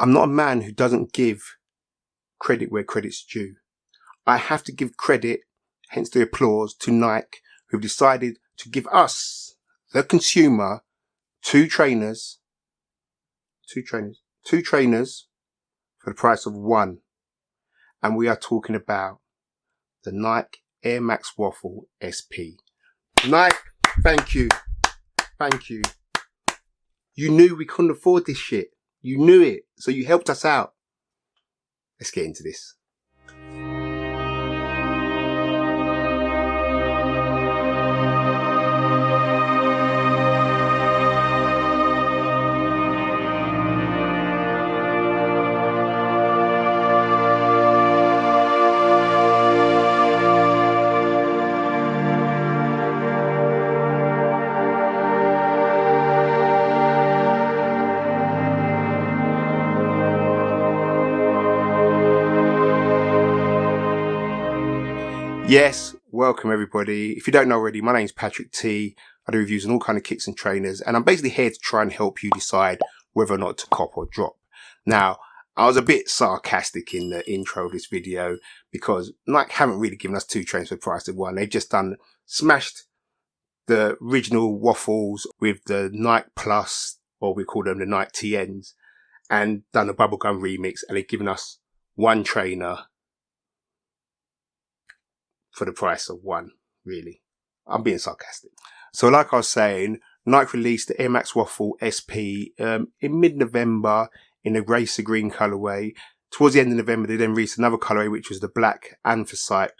I'm not a man who doesn't give credit where credit's due. I have to give credit, hence the applause, to Nike, who've decided to give us, the consumer, two trainers for the price of one. And we are talking about the Nike Air Max Waffle SP. Nike, thank you. Thank you. You knew we couldn't afford this shit. You knew it. So you helped us out. Let's get into this. Yes, welcome everybody. If you don't know already, my name's Patrick T. I do reviews on all kind of kicks and trainers, and I'm basically here to try and help you decide whether or not to cop or drop. Now, I was a bit sarcastic in the intro of this video because Nike haven't really given us two trainers for the price of one. They've just smashed the original waffles with the Nike Plus, or we call them the Nike TNs, and done a bubblegum remix, and they've given us one trainer for the price of one, really. I'm being sarcastic. So like I was saying, Nike released the Air Max Waffle SP in mid-November in a racer green colorway. Towards the end of November, they then released another colorway, which was the black anthracite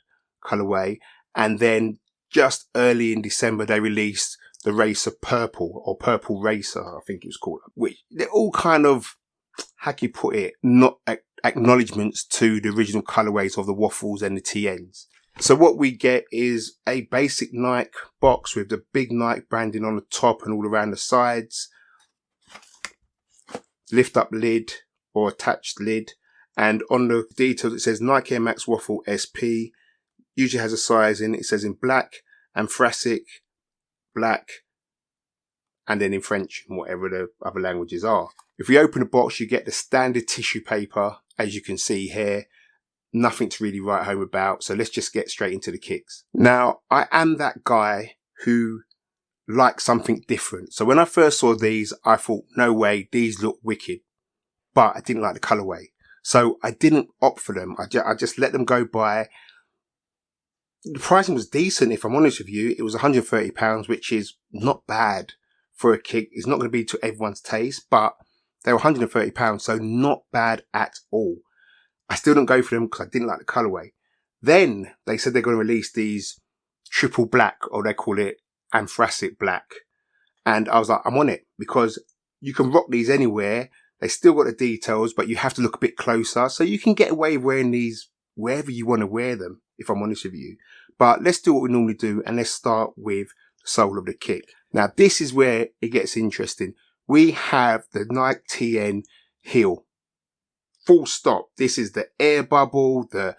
colorway. And then just early in December, they released the racer purple, or purple racer, I think it was called, which they're all kind of, how can you put it, not acknowledgements to the original colorways of the waffles and the TNs. So what we get is a basic Nike box with the big Nike branding on the top and all around the sides. Lift up lid or attached lid. And on the details it says Nike Air Max Waffle SP. Usually has a size in it. It says in black, anthracite, black, and then in French and whatever the other languages are. If we open the box, you get the standard tissue paper, as you can see here. Nothing to really write home about. So let's just get straight into the kicks. Now, I am that guy who likes something different. So when I first saw these, I thought, no way, these look wicked. But I didn't like the colorway. So I didn't opt for them. I just let them go by. The pricing was decent, if I'm honest with you. It was £130, which is not bad for a kick. It's not going to be to everyone's taste, but they were £130, so not bad at all. I still don't go for them because I didn't like the colorway. Then they said they're going to release these triple black, or they call it anthracite black. And I was like, I'm on it, because you can rock these anywhere. They still got the details, but you have to look a bit closer. So you can get away with wearing these wherever you want to wear them, if I'm honest with you. But let's do what we normally do, and let's start with the sole of the kick. Now, this is where it gets interesting. We have the Nike TN heel. Full stop. This is the air bubble, the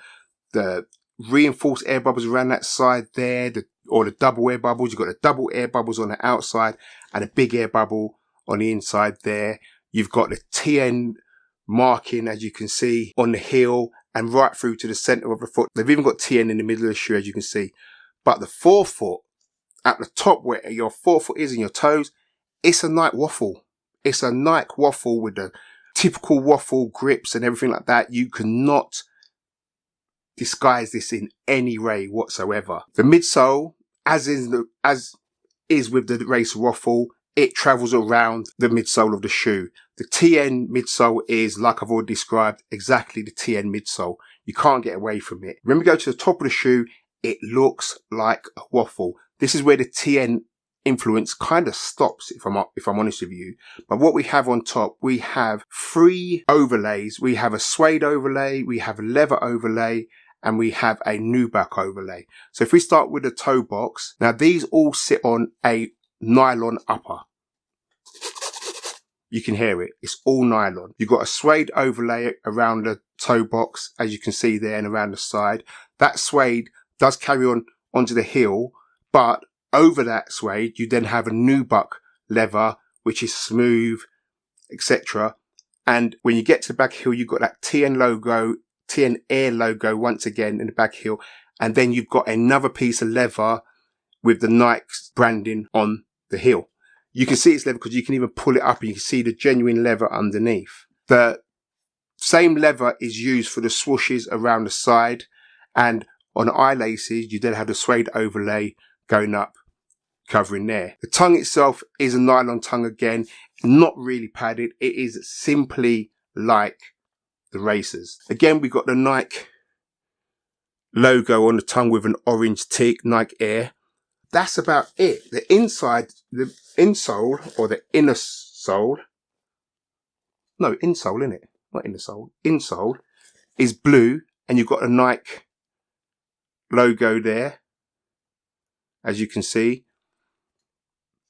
reinforced air bubbles around that side there, or the double air bubbles. You've got the double air bubbles on the outside and a big air bubble on the inside there. You've got the TN marking, as you can see, on the heel and right through to the center of the foot. They've even got TN in the middle of the shoe, as you can see. But the forefoot, at the top where your forefoot is and your toes, it's a Nike waffle. It's a Nike waffle with the typical waffle grips and everything like that. You cannot disguise this in any way whatsoever. The midsole, as is with the racer waffle, it travels around the midsole of the shoe. The TN midsole is, like I've already described, exactly the TN midsole. You can't get away from it. When we go to the top of the shoe, it looks like a waffle. This is where the TN influence kind of stops, if I'm honest with you. But what we have on top, we have 3 overlays. We have a suede overlay, we have a leather overlay, and we have a nubuck overlay. So if we start with the toe box, now these all sit on a nylon upper. You can hear it. It's all nylon. You've got a suede overlay around the toe box, as you can see there, and around the side. That suede does carry on onto the heel, but over that suede, you then have a nubuck leather, which is smooth, etc. And when you get to the back heel, you've got that TN logo, TN Air logo once again in the back heel. And then you've got another piece of leather with the Nike branding on the heel. You can see it's leather because you can even pull it up and you can see the genuine leather underneath. The same leather is used for the swooshes around the side, and on the eye laces, you then have the suede overlay going up, covering there. The tongue itself is a nylon tongue again, not really padded. It is simply like the racers. Again, we got the Nike logo on the tongue with an orange tick, Nike Air. That's about it. The inside, the insole or the inner sole, no, insole, innit? Not inner sole. Insole is blue, and you've got a Nike logo there, as you can see,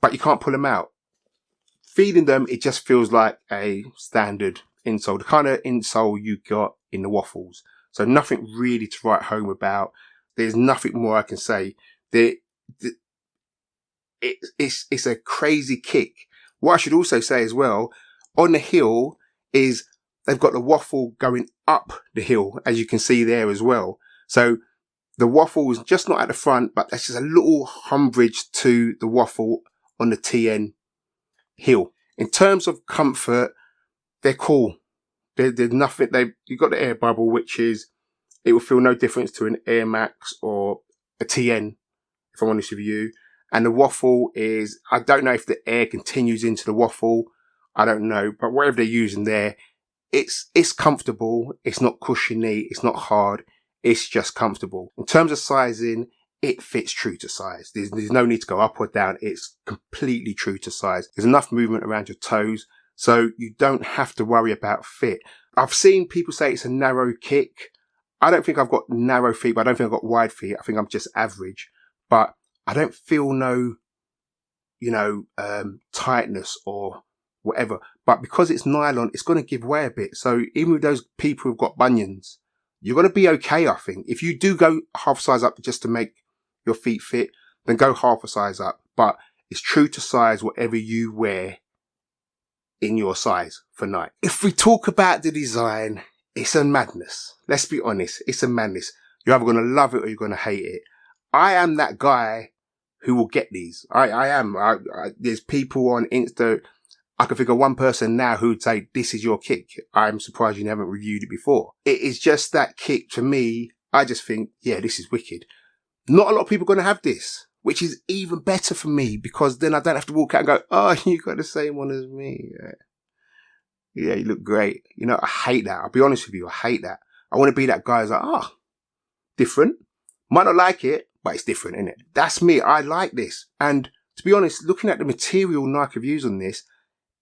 but you can't pull them out. Feeling them, it just feels like a standard insole, the kind of insole you got in the waffles. So nothing really to write home about. There's nothing more I can say. It's a crazy kick. What I should also say as well, on the heel is they've got the waffle going up the hill, as you can see there as well. So the waffle is just not at the front, but that's just a little umbrage to the waffle on the TN heel. In terms of comfort, they're cool. There's nothing, you've got the air bubble, which is, it will feel no difference to an Air Max or a TN, if I'm honest with you. And the waffle is, I don't know if the air continues into the waffle. I don't know, but whatever they're using there, it's comfortable. It's not cushiony. It's not hard. It's just comfortable. In terms of sizing, it fits true to size. There's no need to go up or down. It's completely true to size. There's enough movement around your toes, so you don't have to worry about fit. I've seen people say it's a narrow kick. I don't think I've got narrow feet, but I don't think I've got wide feet. I think I'm just average, but I don't feel no, tightness or whatever. But because it's nylon, it's going to give way a bit. So even with those people who've got bunions, you're going to be okay, I think. If you do go half size up just to make your feet fit, then go half a size up. But it's true to size whatever you wear in your size for Nike. If we talk about the design, it's a madness. Let's be honest. It's a madness. You're either going to love it or you're going to hate it. I am that guy who will get these. I am. There's people on Insta. I can think of one person now who would say, this is your kick. I'm surprised you haven't reviewed it before. It is just that kick to me. I just think, yeah, this is wicked. Not a lot of people are going to have this, which is even better for me because then I don't have to walk out and go, oh, you got the same one as me. Yeah, you look great. I hate that. I'll be honest with you. I hate that. I want to be that guy who's like, different. Might not like it, but it's different, isn't it? That's me. I like this. And to be honest, looking at the material Nike have used on this,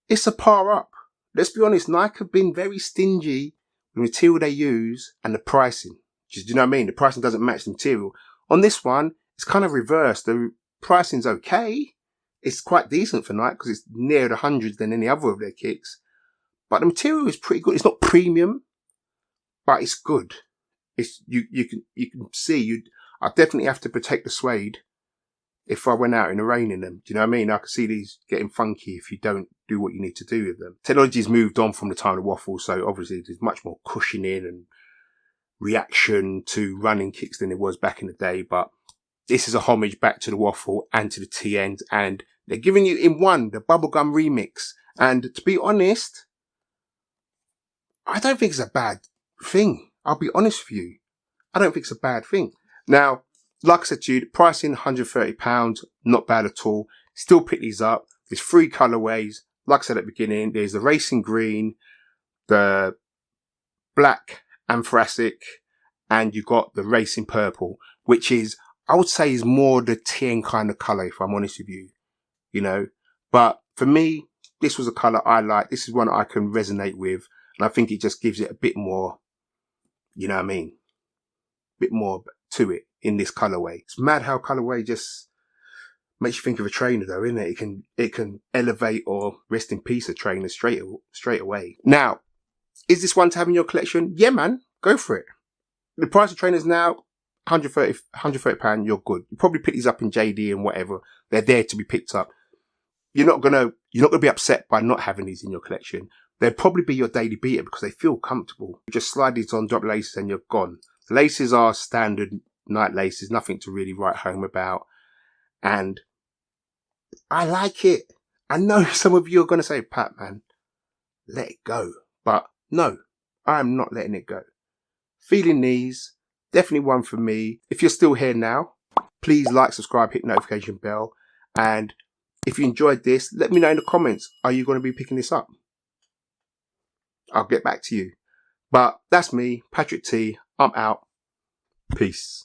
it's a par up. Let's be honest, Nike have been very stingy with the material they use and the pricing. Do you know what I mean? The pricing doesn't match the material. On this one, it's kind of reversed. The pricing's okay. It's quite decent for Nike because it's nearer the hundreds than any other of their kicks. But the material is pretty good. It's not premium, but it's good. It's you can see I definitely have to protect the suede if I went out in the rain in them. Do you know what I mean? I can see these getting funky if you don't do what you need to do with them. Technology's moved on from the time of the waffle, so obviously there's much more cushioning and reaction to running kicks than it was back in the day. But this is a homage back to the waffle and to the TNs, and they're giving you in one the bubblegum remix. And to be honest, I don't think it's a bad thing. I'll be honest with you. I don't think it's a bad thing. Now, like I said to you, the pricing £130, not bad at all. Still pick these up. There's 3 colorways. Like I said at the beginning, there's the racing green, the black anthracite, and you got the racing purple, which is, I would say, is more the TN kind of color, if I'm honest with you. But for me, this was a color I like. This is one I can resonate with, and I think it just gives it a bit more, you know what I mean? Bit more to it in this colorway. It's mad how colorway just makes you think of a trainer though, isn't it? It can elevate or rest in peace a trainer straight away. Now, is this one to have in your collection? Yeah, man, go for it. The price of trainers now, £130, you're good. You probably pick these up in JD and whatever. They're there to be picked up. You're not gonna be upset by not having these in your collection. They'll probably be your daily beater because they feel comfortable. You just slide these on, drop laces and you're gone. The laces are standard night laces, nothing to really write home about. And I like it. I know some of you are going to say, Pat, man, let it go. But no, I'm not letting it go. Feeling these, definitely one for me. If you're still here now, please like, subscribe, hit the notification bell. And if you enjoyed this, let me know in the comments. Are you going to be picking this up? I'll get back to you. But that's me, Patrick T. I'm out. Peace.